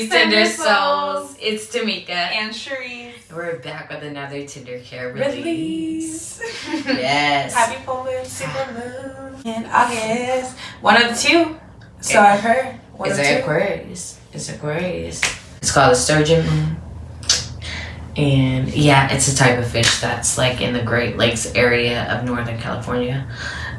Greetings, Tinder souls. It's Tamika and Cherise. We're back with another Tinder Care release. Yes. Happy full moon, super moon in August. One of the two. So I've heard. It's Aquarius. It's Aquarius. It's called a Sturgeon moon. And yeah, it's a type of fish that's like in the Great Lakes area of Northern California.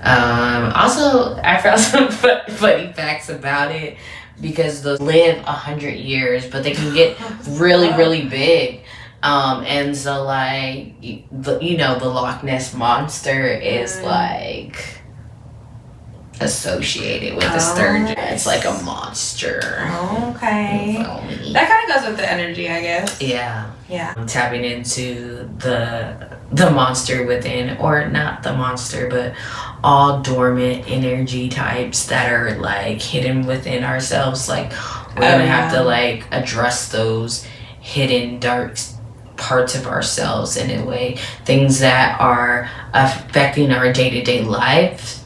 Also, I found some funny facts about it because those live 100 years, but they can get really big. And so like, the Loch Ness monster is like associated with the sturgeon. It's like a monster. Okay. That kind of goes with the energy, I guess. Yeah. Yeah. Tapping into the monster within, or not the monster, but all dormant energy types that are like hidden within ourselves. Like we're gonna have to like address those hidden dark parts of ourselves in a way, things that are affecting our day-to-day lives.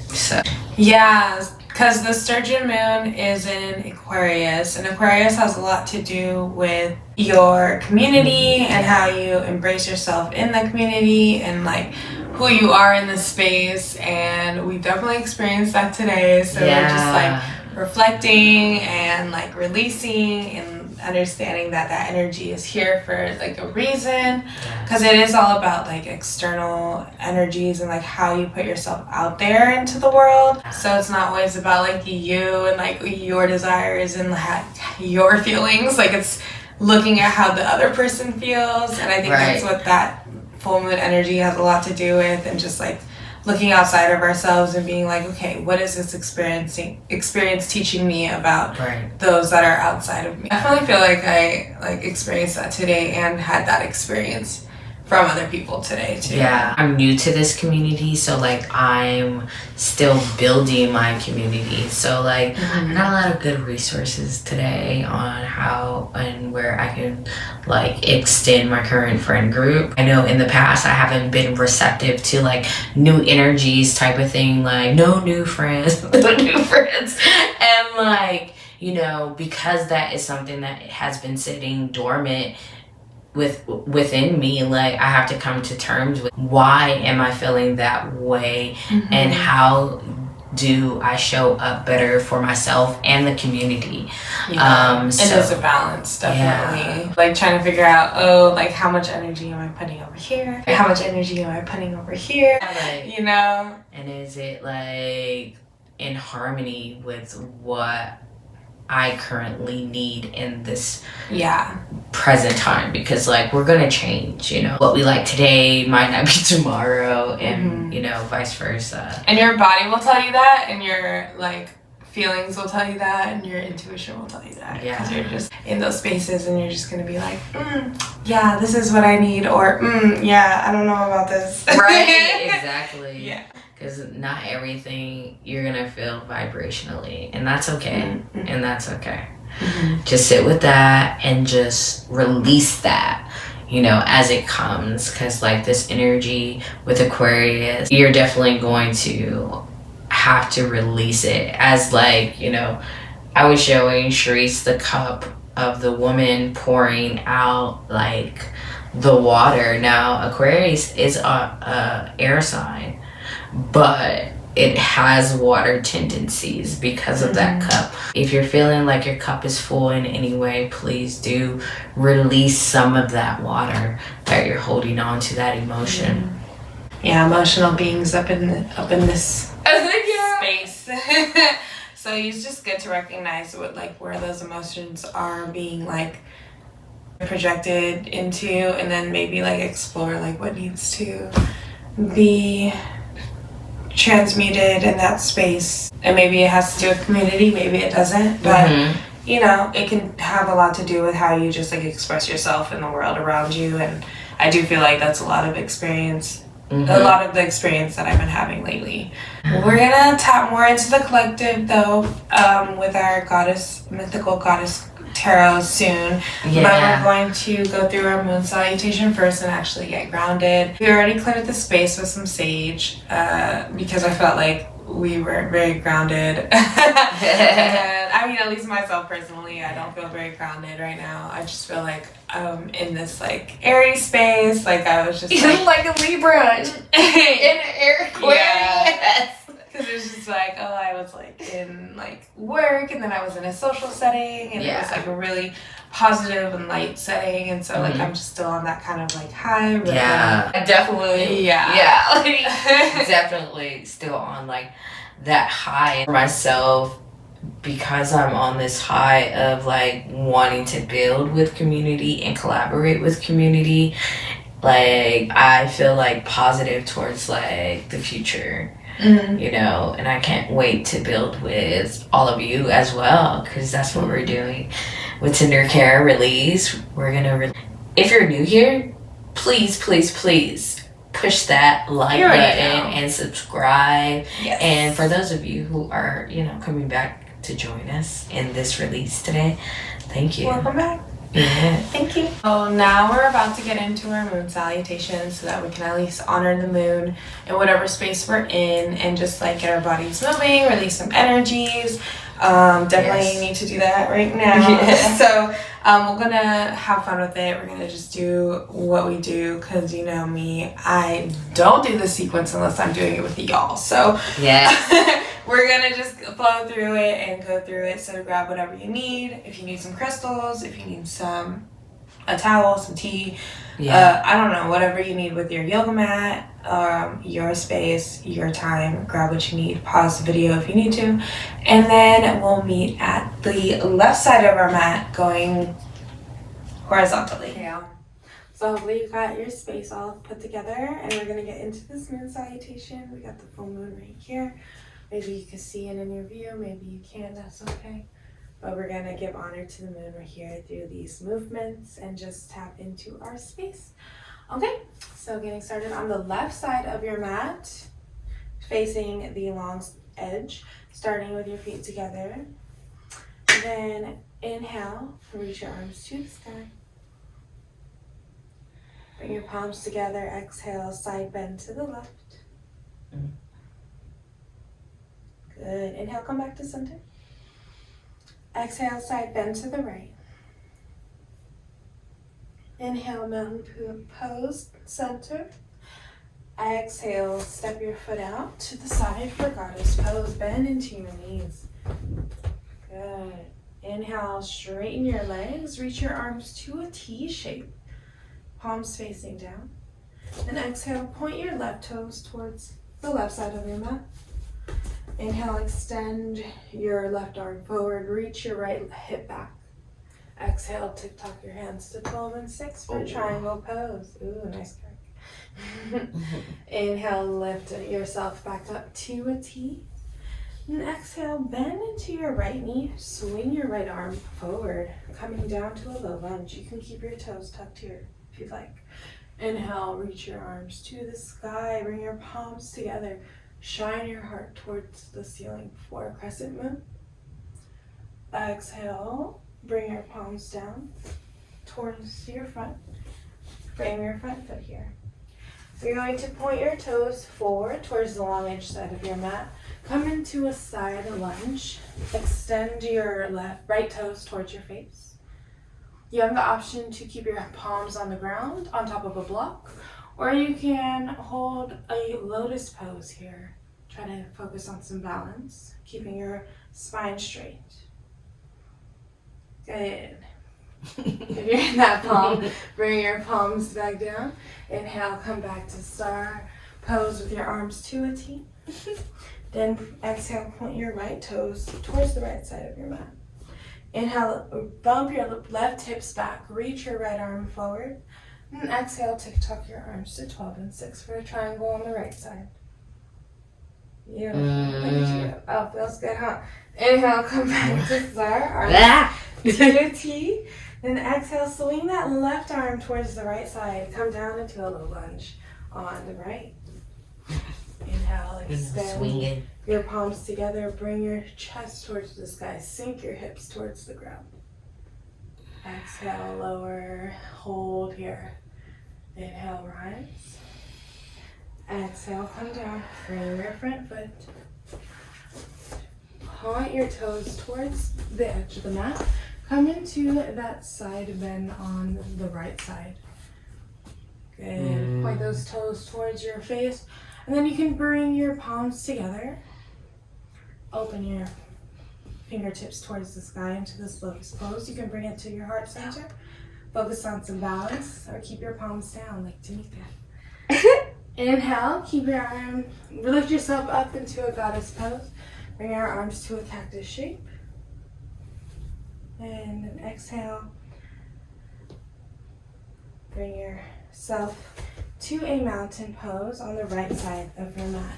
So yeah, because the Sturgeon moon is in Aquarius, and Aquarius has a lot to do with your community and how you embrace yourself in the community and like who you are in the space. And we definitely experienced that today. So we're just like reflecting and like releasing and understanding that that energy is here for like a reason, because it is all about like external energies and like how you put yourself out there into the world. So it's not always about like you and like your desires and like your feelings. Like it's looking at how the other person feels, and I think that's what that full moon energy has a lot to do with, and just like looking outside of ourselves and being like, okay, what is this experience teaching me about those that are outside of me? I definitely feel like I like experienced that today and had that experience from other people today too. Yeah, I'm new to this community, so like I'm still building my community. So like I got a lot of good resources today on how and where I can like extend my current friend group. I know in the past I haven't been receptive to like new energies type of thing, like no new friends, no new friends. And like, because that is something that has been sitting dormant within me, like I have to come to terms with why am I feeling that way, and how do I show up better for myself and the community. It is a balance, definitely. Like trying to figure out, like how much energy am I putting over here, how much energy am I putting over here, and is it like in harmony with what I currently need in this present time, because like we're gonna change, what we like today might not be tomorrow, and vice versa. And your body will tell you that, and your like feelings will tell you that, and your intuition will tell you that, because you're just in those spaces and you're just gonna be like, yeah, this is what I need, or yeah, I don't know about this. Right. Exactly. Because not everything you're gonna feel vibrationally, and that's okay. And that's okay. Just sit with that and just release that, as it comes. Because like this energy with Aquarius, you're definitely going to have to release it. As like, I was showing Cherise the cup of the woman pouring out like the water. Now Aquarius is a air sign, but it has water tendencies because of that cup. If you're feeling like your cup is full in any way, please do release some of that water that you're holding on to, that emotion. Yeah, emotional beings up in this space. So it's just good to recognize what like where those emotions are being like projected into, and then maybe like explore like what needs to be transmuted in that space. And maybe it has to do with community, maybe it doesn't, but it can have a lot to do with how you just like express yourself in the world around you. And I do feel like that's a lot of experience, a lot of the experience that I've been having lately. We're gonna tap more into the collective though, with our mythical goddess tarot soon, but we're going to go through our moon salutation first and actually get grounded. We already cleared the space with some sage, because I felt like we weren't very grounded. And I mean, at least myself personally, I don't feel very grounded right now. I just feel like in this like airy space. Like I was just like a Libra in Aquarius. Yeah. Because it was just like, oh, I was like in like work, and then I was in a social setting, and it was like a really positive and light setting, and so like I'm just still on that kind of like high rhythm. Definitely. Like, definitely still on like that high for myself, because I'm on this high of like wanting to build with community and collaborate with community. Like I feel like positive towards like the future. You know, and I can't wait to build with all of you as well, because that's what we're doing with Tinder Care Release. We're gonna if you're new here, please push that like button and subscribe. And for those of you who are, you know, coming back to join us in this release today, thank you. Welcome back. Thank you. So now we're about to get into our moon salutation, so that we can at least honor the moon in whatever space we're in, and just like get our bodies moving, release some energies. Definitely need to do that right now. So we're gonna have fun with it. We're gonna just do what we do, because you know me, I don't do the sequence unless I'm doing it with y'all. So we're gonna just flow through it and go through it. So grab whatever you need. If you need some crystals, if you need a towel, some tea, I don't know, whatever you need with your yoga mat, your space, your time. Grab what you need. Pause the video if you need to, and then we'll meet at the left side of our mat, going horizontally. So hopefully you've got your space all put together, and we're gonna get into this moon salutation. We got the full moon right here. Maybe you can see it in your view, maybe you can't, that's okay. But we're gonna give honor to the moon right here through these movements and just tap into our space. Okay, so getting started on the left side of your mat, facing the long edge, starting with your feet together. Then inhale, reach your arms to the sky. Bring your palms together, exhale, side bend to the left. Good. Inhale, come back to center. Exhale, side bend to the right. Inhale, mountain pose, center. Exhale, step your foot out to the side for goddess pose. Bend into your knees. Good. Inhale, straighten your legs. Reach your arms to a T shape. Palms facing down. And exhale, point your left toes towards the left side of your mat. Inhale, extend your left arm forward, reach your right hip back. Exhale, tick-tock your hands to 12 and 6 for triangle pose. Ooh, nice crack. Inhale, lift yourself back up to a T. And exhale, bend into your right knee, swing your right arm forward, coming down to a low lunge. You can keep your toes tucked here if you'd like. Inhale, reach your arms to the sky, bring your palms together. Shine your heart towards the ceiling for a crescent moon. Exhale, bring your palms down towards your front. Frame your front foot here. You're going to point your toes forward towards the long edge side of your mat. Come into a side lunge. Extend your right toes towards your face. You have the option to keep your palms on the ground on top of a block, or you can hold a lotus pose here. Try to focus on some balance, keeping your spine straight. Good. If you're in that palm, bring your palms back down. Inhale, come back to star pose with your arms to a T. Then exhale, point your right toes towards the right side of your mat. Inhale, bump your left hips back, reach your right arm forward. And exhale, tick-tock your arms to 12 and 6 for a triangle on the right side. Beautiful. Look at you. Oh, feels good, huh? Inhale, come back to star, arms to a T. Then exhale, swing that left arm towards the right side. Come down into a low lunge on the right. Inhale, extend your palms together. Bring your chest towards the sky. Sink your hips towards the ground. Exhale, lower, hold here. Inhale, rise. Exhale, come down. Frame your front foot. point your toes towards the edge of the mat. Come into that side bend on the right side. Good. Point those toes towards your face. And then you can bring your palms together. Open your fingertips towards the sky into this lotus pose. You can bring it to your heart center. Focus on some balance, or keep your palms down like Tanika. Inhale, keep your arm, lift yourself up into a goddess pose. Bring your arms to a cactus shape. And then exhale. Bring yourself to a mountain pose on the right side of your mat.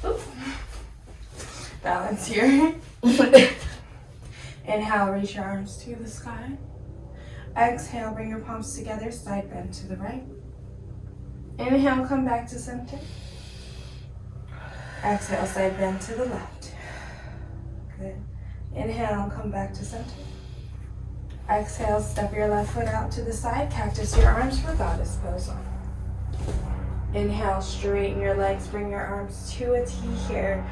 Oop. Balance here. Inhale, reach your arms to the sky. Exhale, bring your palms together, side bend to the right. Inhale, come back to center. Exhale, side bend to the left. Good. Inhale, come back to center. Exhale, step your left foot out to the side, cactus your arms for goddess pose on. Inhale, straighten your legs, bring your arms to a T here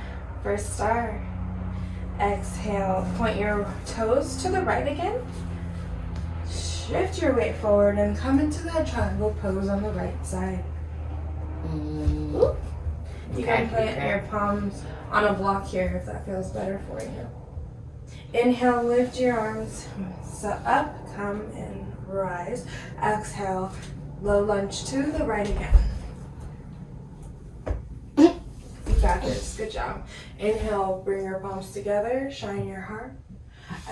for star. Exhale, point your toes to the right again. Shift your weight forward and come into that triangle pose on the right side. You can plant your palms on a block here if that feels better for you. Inhale, lift your arms so up, come and rise. Exhale, low lunge to the right again. You got this, good job. Inhale, bring your palms together, shine your heart.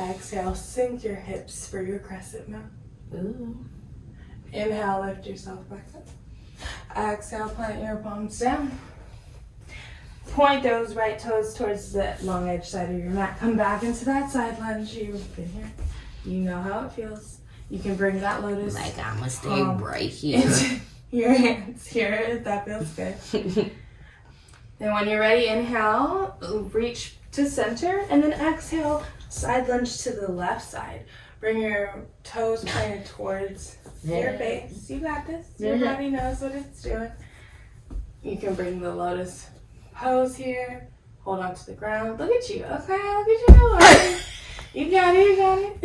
Exhale, sink your hips for your crescent moon. Ooh. Inhale, lift yourself back up. Exhale, plant your palms down. Point those right toes towards the long edge side of your mat. Come back into that side lunge. You've been here. You know how it feels. You can bring that lotus. Like I'm gonna stay right here. Into your hands here if that feels good. Then when you're ready, inhale, reach to center, and then exhale, side lunge to the left side. Bring your toes pointed towards your face. You got this. Your body knows what it's doing. You can bring the lotus pose here. Hold on to the ground. Look at you. Okay, look at you. You got it. You got it.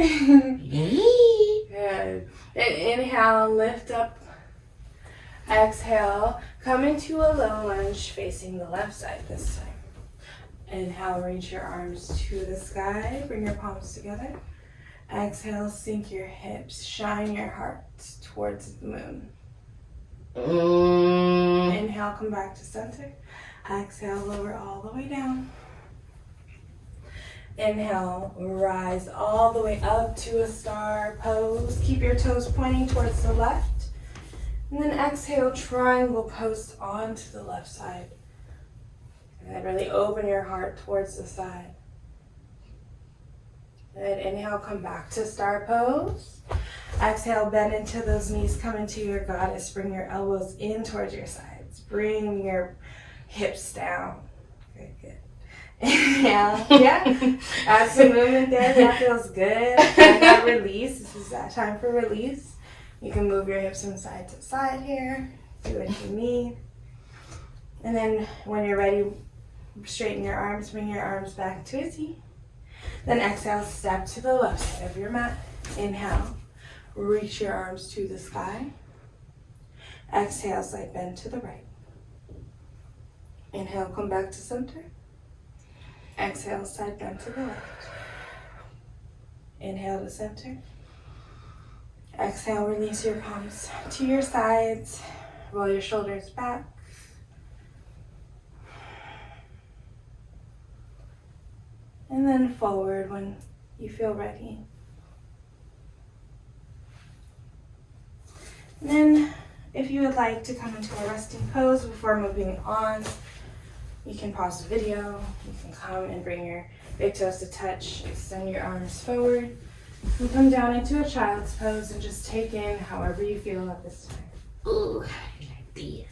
Good. And inhale, lift up. Exhale, come into a low lunge facing the left side this time. Inhale, reach your arms to the sky. Bring your palms together. Exhale, sink your hips. Shine your heart towards the moon. Inhale, come back to center. Exhale, lower all the way down. Inhale, rise all the way up to a star pose. Keep your toes pointing towards the left. And then exhale, triangle pose onto the left side. And then really open your heart towards the side. Good. Inhale, come back to star pose. Exhale, bend into those knees, come into your goddess. Bring your elbows in towards your sides. Bring your hips down. Good, good. Inhale, yeah. Add some movement there. That feels good. And that release. This is that time for release. You can move your hips from side to side here. Do what you need. And then when you're ready, straighten your arms. Bring your arms back to a T. Then exhale, step to the left side of your mat. Inhale, reach your arms to the sky. Exhale, side bend to the right. Inhale, come back to center. Exhale, side bend to the left. Inhale to center. Exhale, release your palms to your sides. Roll your shoulders back. And then forward when you feel ready. And then if you would like to come into a resting pose before moving on, you can pause the video. You can come and bring your big toes to touch. Extend your arms forward. And come down into a child's pose and just take in however you feel at this time. Ooh, like this.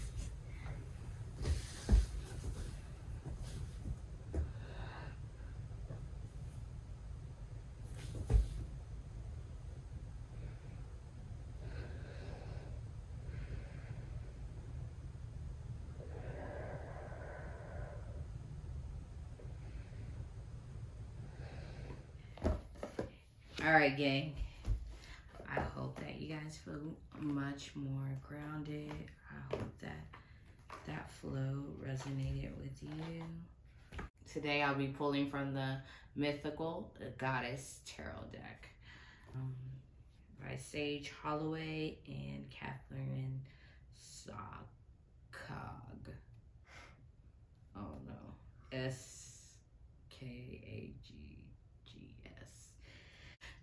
All right, gang. I hope that you guys feel much more grounded. I hope that flow resonated with you. Today I'll be pulling from the Mythical Goddess Tarot deck by Sage Holloway and Catherine Skagg. Oh no. Skaggs.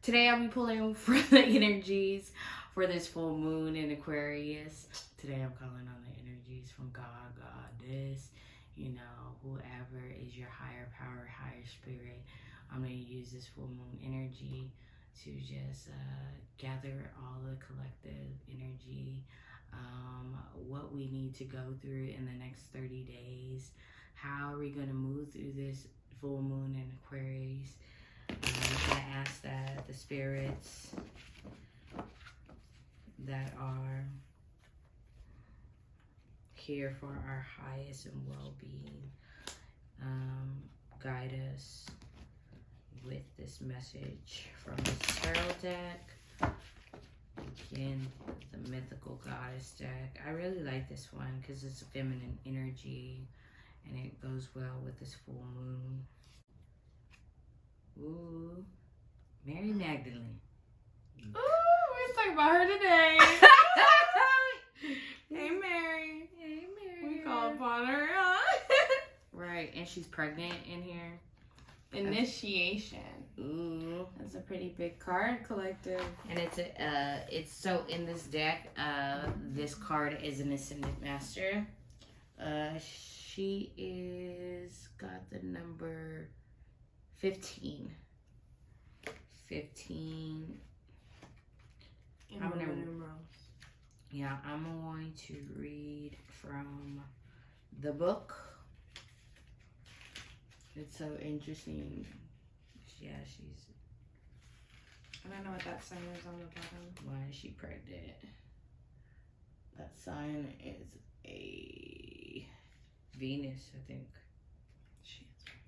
Today I'll be pulling from the energies for this full moon in Aquarius. Today I'm calling on the energies from God, Goddess, you know, whoever is your higher power, higher spirit. I'm going to use this full moon energy to just gather all the collective energy, what we need to go through in the next 30 days. How are we going to move through this full moon in Aquarius? I'm going to ask that the spirits that are here for our highest and well-being guide us with this message from the tarot deck. Again, the Mythical Goddess deck. I really like this one because it's a feminine energy and it goes well with this full moon. Ooh, Mary Magdalene. Ooh, we're talking about her today. Hey, Mary. Hey, Mary. We call upon her. Right, and she's pregnant in here. Initiation. Ooh, that's a pretty big card, collective. And it's so in this deck. This card is an Ascendant Master. She is got the number 15. 15. I'm going to read from the book. It's so interesting. Yeah, she's... I don't know what that sign is on the bottom. Why is she pregnant? That sign is a Venus, I think. She is pregnant.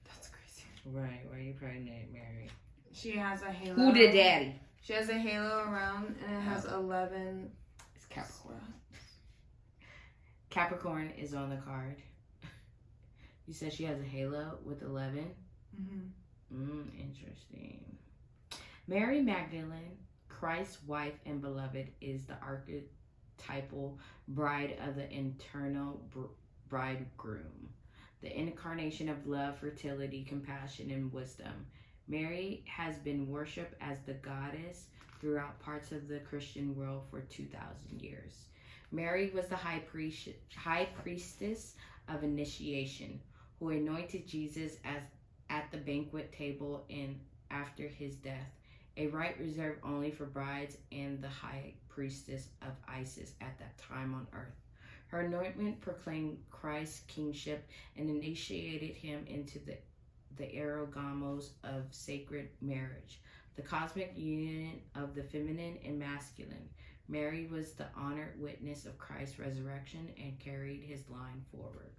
That's crazy. Right, why are you pregnant, Mary? She has a halo. Who did daddy? She has a halo around and it has 11. It's Capricorn. Capricorn is on the card. You said she has a halo with 11? Mm-hmm. Interesting. Mary Magdalene, Christ's wife and beloved, is the archetypal bride of the eternal bridegroom, the incarnation of love, fertility, compassion, and wisdom. Mary has been worshipped as the goddess throughout parts of the Christian world for 2,000 years. Mary was the high priestess of initiation, who anointed Jesus at the banquet table and after his death, a rite reserved only for brides and the high priestess of Isis at that time on earth. Her anointment proclaimed Christ's kingship and initiated him into the erogamos of sacred marriage, the cosmic union of the feminine and masculine. Mary was the honored witness of Christ's resurrection and carried his line forward.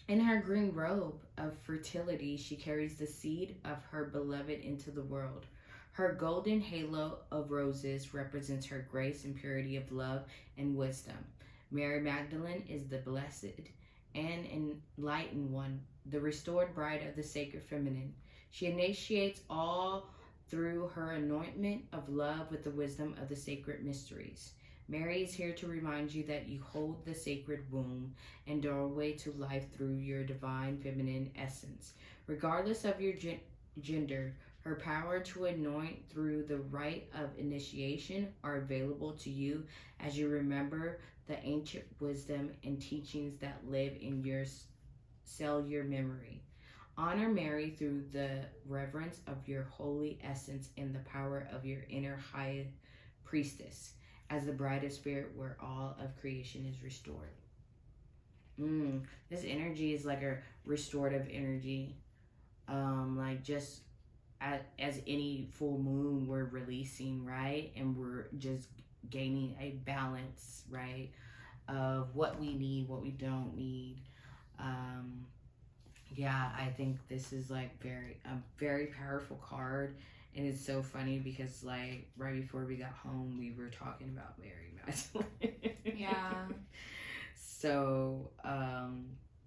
In her green robe of fertility, she carries the seed of her beloved into the world. Her golden halo of roses represents her grace and purity of love and wisdom. Mary Magdalene is the blessed and enlightened one, the restored bride of the sacred feminine. She initiates all through her anointment of love with the wisdom of the sacred mysteries. Mary is here to remind you that you hold the sacred womb and doorway to life through your divine feminine essence. Regardless of your gender, her power to anoint through the rite of initiation are available to you as you remember the ancient wisdom and teachings that live in your cellular memory. Honor Mary through the reverence of your holy essence and the power of your inner high priestess as the bride of spirit where all of creation is restored. This energy is like a restorative energy. Like just as any full moon we're releasing, right? And we're just gaining a balance, right? Of what we need, what we don't need. Yeah, I think this is like a very powerful card. And it's so funny because like right before we got home, we were talking about Mary Magdalene. Yeah. So,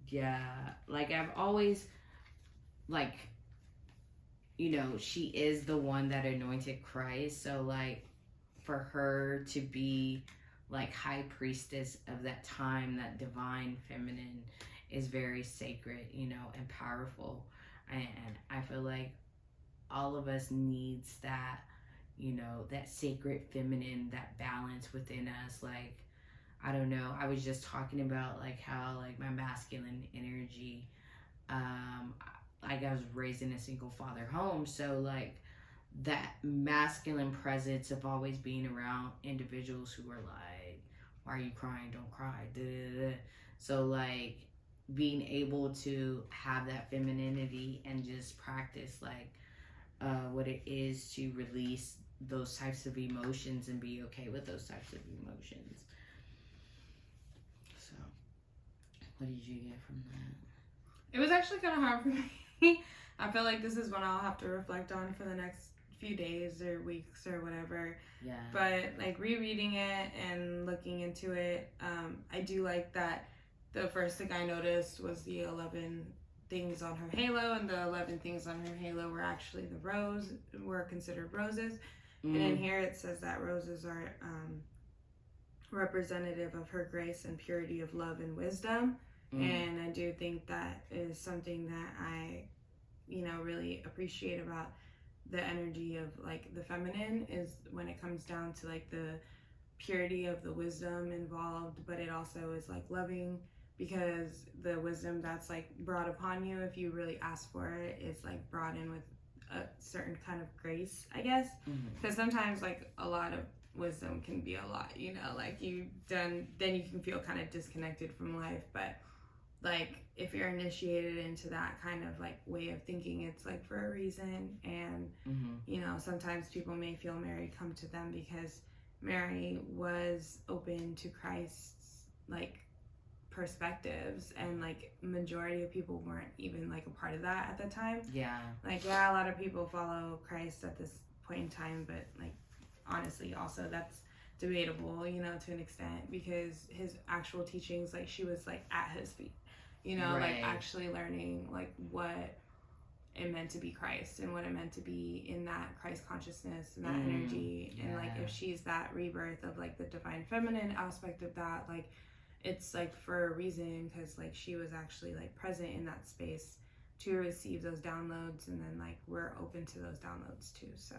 yeah, like I've always, like, she is the one that anointed Christ. So, like, for her to be like high priestess of that time, that divine feminine is very sacred, and powerful. And I feel like all of us needs that, that sacred feminine, that balance within us. Like, I don't know, I was just talking about like how like my masculine energy, like I was raised in a single father home, so like that masculine presence of always being around individuals who are like, why are you crying, don't cry, da, da, da. So like being able to have that femininity and just practice like what it is to release those types of emotions and be okay with those types of emotions. So what did you get from that? It was actually kind of hard for me. I feel like this is one I'll have to reflect on for the next few days or weeks or whatever. Yeah. But like rereading it and looking into it, I do like that the first thing I noticed was the 11 things on her halo, and the 11 things on her halo were actually were considered roses. And in here it says that roses are representative of her grace and purity of love and wisdom. And I do think that is something that I, really appreciate about the energy of like the feminine, is when it comes down to like the purity of the wisdom involved, but it also is like loving, because the wisdom that's like brought upon you, if you really ask for it, is like brought in with a certain kind of grace, I guess. Because sometimes like a lot of wisdom can be a lot, like then you can feel kind of disconnected from life. But like if you're initiated into that kind of like way of thinking, it's like for a reason. And sometimes people may feel Mary come to them because Mary was open to Christ's like perspectives, and like majority of people weren't even like a part of that at the time. Like a lot of people follow Christ at this point in time, but like honestly also that's debatable, to an extent, because his actual teachings, like she was like at his feet, right. Like actually learning like what it meant to be Christ and what it meant to be in that Christ consciousness and that energy. And like if she's that rebirth of like the divine feminine aspect of that, like it's like for a reason, because like she was actually like present in that space to receive those downloads, and then like we're open to those downloads too. So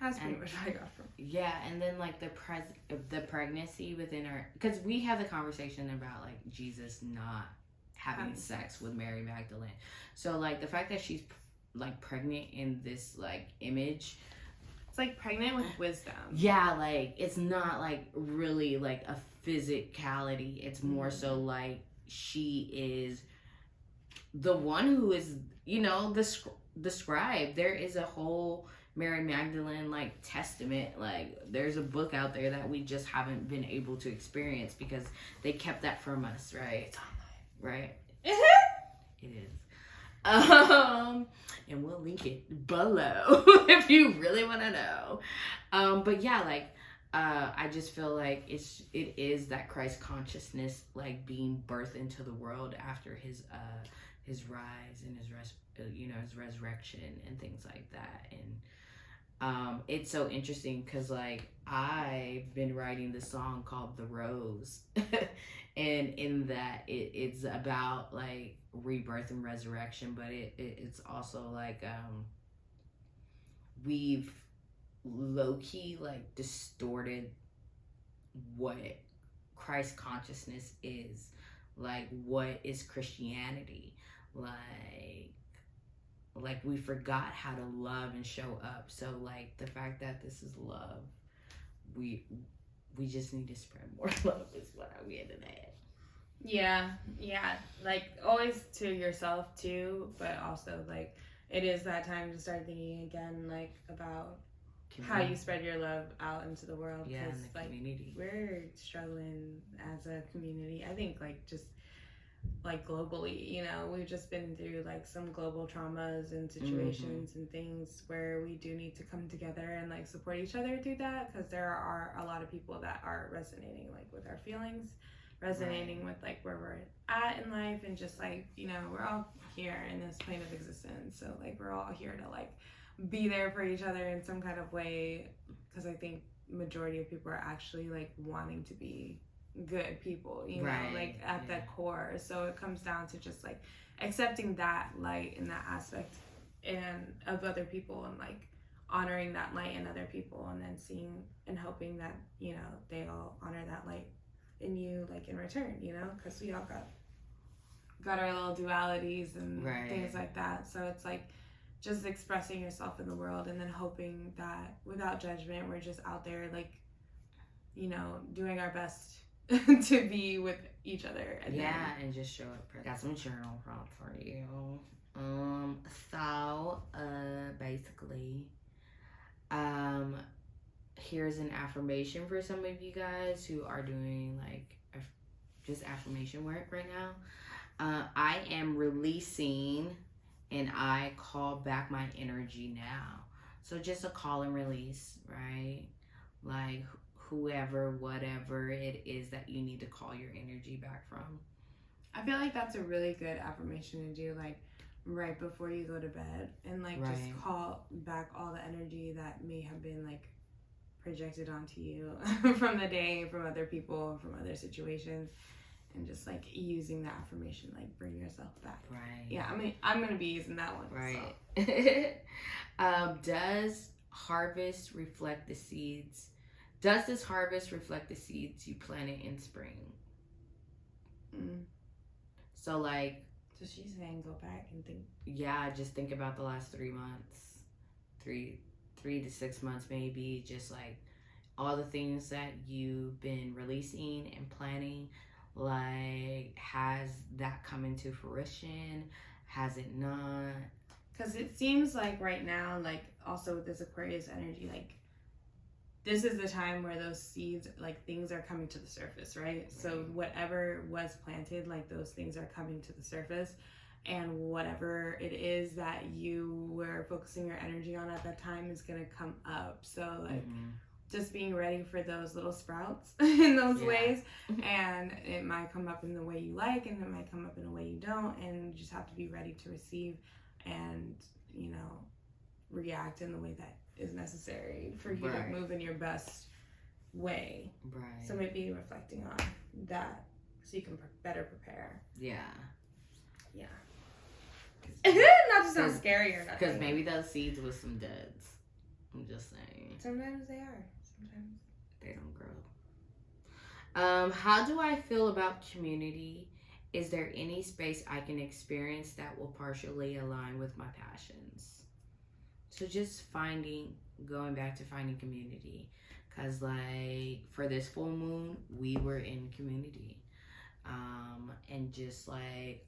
that's pretty much what I got from. And then like the pregnancy within her, because we had the conversation about like Jesus not having sex with Mary Magdalene. So like the fact that she's like pregnant in this like image, it's like pregnant with wisdom. Like it's not like really like a physicality. It's more so like she is the one who is, the scribe. There is a whole Mary Magdalene like testament. Like there's a book out there that we just haven't been able to experience because they kept that from us, right? It's online. Right? It is. And we'll link it below if you really want to know. But yeah, like I just feel like it is that Christ consciousness like being birthed into the world after his rise and his resurrection and things like that. And it's so interesting because like I've been writing this song called The Rose and in that it's about like rebirth and resurrection, but it's also like we've low-key like distorted what Christ consciousness is, like what is Christianity, like we forgot how to love and show up. So like the fact that this is love, we just need to spread more love is what I'm getting at. Yeah, like always to yourself too, but also like it is that time to start thinking again like about how you spread your love out into the world. In the like community. We're struggling as a community. I think like just like globally, you know, we've just been through like some global traumas and situations and things where we do need to come together and like support each other through that, because there are a lot of people that are resonating like with our feelings, resonating with like where we're at in life, and just like, you know, we're all here in this plane of existence, so like we're all here to like be there for each other in some kind of way, because I think majority of people are actually like wanting to be good people, you know, like at that core. So it comes down to just like accepting that light and that aspect and of other people, and like honoring that light in other people, and then seeing and hoping that, you know, they all honor that light in you, like in return, you know, because we all got our little dualities and things like that. So it's like just expressing yourself in the world, and then hoping that without judgment, we're just out there like, you know, doing our best to be with each other. And just show up. Got some journal prompts for you. Basically, here's an affirmation for some of you guys who are doing like just affirmation work right now. I am releasing, and I call back my energy now. So just a call and release, right? Like whoever, whatever it is that you need to call your energy back from. I feel like that's a really good affirmation to do like right before you go to bed, and like just call back all the energy that may have been like projected onto you from the day, from other people, from other situations, and just like using the affirmation, like bring yourself back. Yeah, I mean, I'm gonna be using that one. So. Does harvest reflect the seeds? Does this harvest reflect the seeds you planted in spring? So like, so she's saying go back and think. Yeah, just think about the last 3 months, three to 6 months maybe, just like all the things that you've been releasing and planning. Like, has that come into fruition? Has it not? Because it seems like right now, like also with this Aquarius energy, like this is the time where those seeds, like things are coming to the surface, right? So whatever was planted, like those things are coming to the surface, and whatever it is that you were focusing your energy on at that time is going to come up. So like just being ready for those little sprouts in those ways, and it might come up in the way you like, and it might come up in a way you don't, and you just have to be ready to receive and, you know, react in the way that is necessary for you to move in your best way. So maybe reflecting on that so you can better prepare. Not to sound scary or nothing. Because maybe those seeds with some duds. I'm just saying. Sometimes they are. Sometimes they don't grow. How do I feel about community? Is there any space I can experience that will partially align with my passions? So just going back to finding community. Because like for this full moon, we were in community. And just like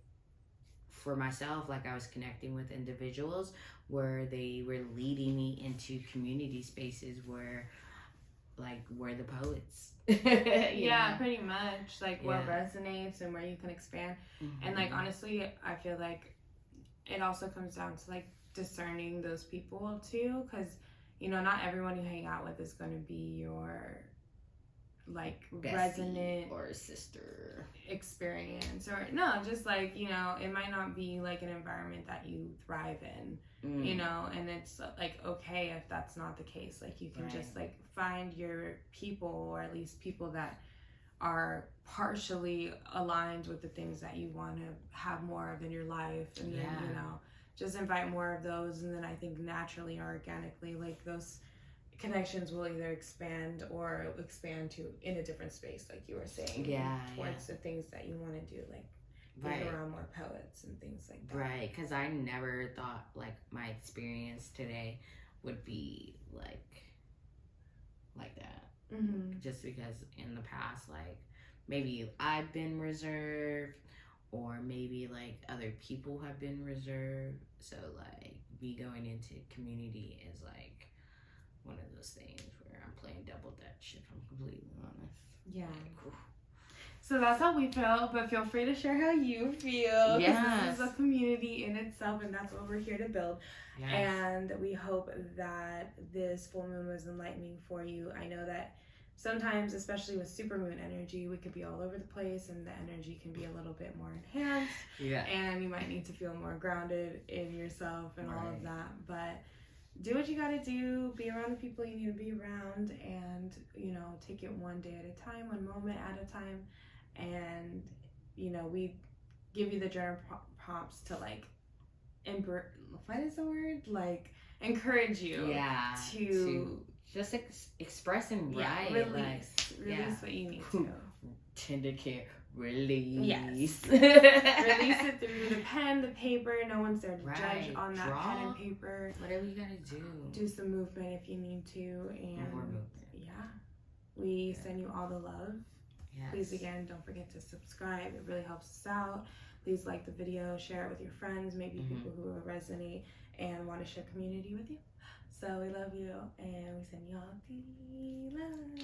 for myself, like I was connecting with individuals where they were leading me into community spaces where like we're the poets. Pretty much like what resonates and where you can expand. And like honestly, I feel like it also comes down to like discerning those people too, because you know not everyone you hang out with is going to be your like bestie resonant or sister experience, or no, just like, you know, it might not be like an environment that you thrive in, you know, and it's like okay if that's not the case. Like you can just like find your people, or at least people that are partially aligned with the things that you want to have more of in your life, and then you know just invite more of those, and then I think naturally or organically like those connections will either expand or expand to in a different space, like you were saying, towards the things that you want to do, like being around more poets and things like that. Because I never thought like my experience today would be like that. Just because in the past, like maybe I've been reserved, or maybe like other people have been reserved. So like me going into community is like one of those things where I'm playing double dutch, if I'm completely honest. Yeah. Like, So that's how we feel, but feel free to share how you feel. Yes. This is a community in itself, and that's what we're here to build. Yes. And we hope that this full moon was enlightening for you. I know that sometimes, especially with supermoon energy, we could be all over the place, and the energy can be a little bit more enhanced. Yeah. And you might need to feel more grounded in yourself and all of that. But do what you gotta do, be around the people you need to be around, and, you know, take it one day at a time, one moment at a time. And, you know, we give you the journal prompts to, like, what is the word? Like, encourage you. Yeah. To just express and write. Release what you need to. Tender care. Release. Yes. Release it through the pen, the paper. No one's there to judge on that pen and paper. Whatever you gotta do. Do some movement if you need to. And more movement. Yeah. We send you all the love. Yes. Please, again, don't forget to subscribe. It really helps us out. Please like the video, share it with your friends, maybe people who will resonate and want to share community with you. So we love you, and we send you all the love.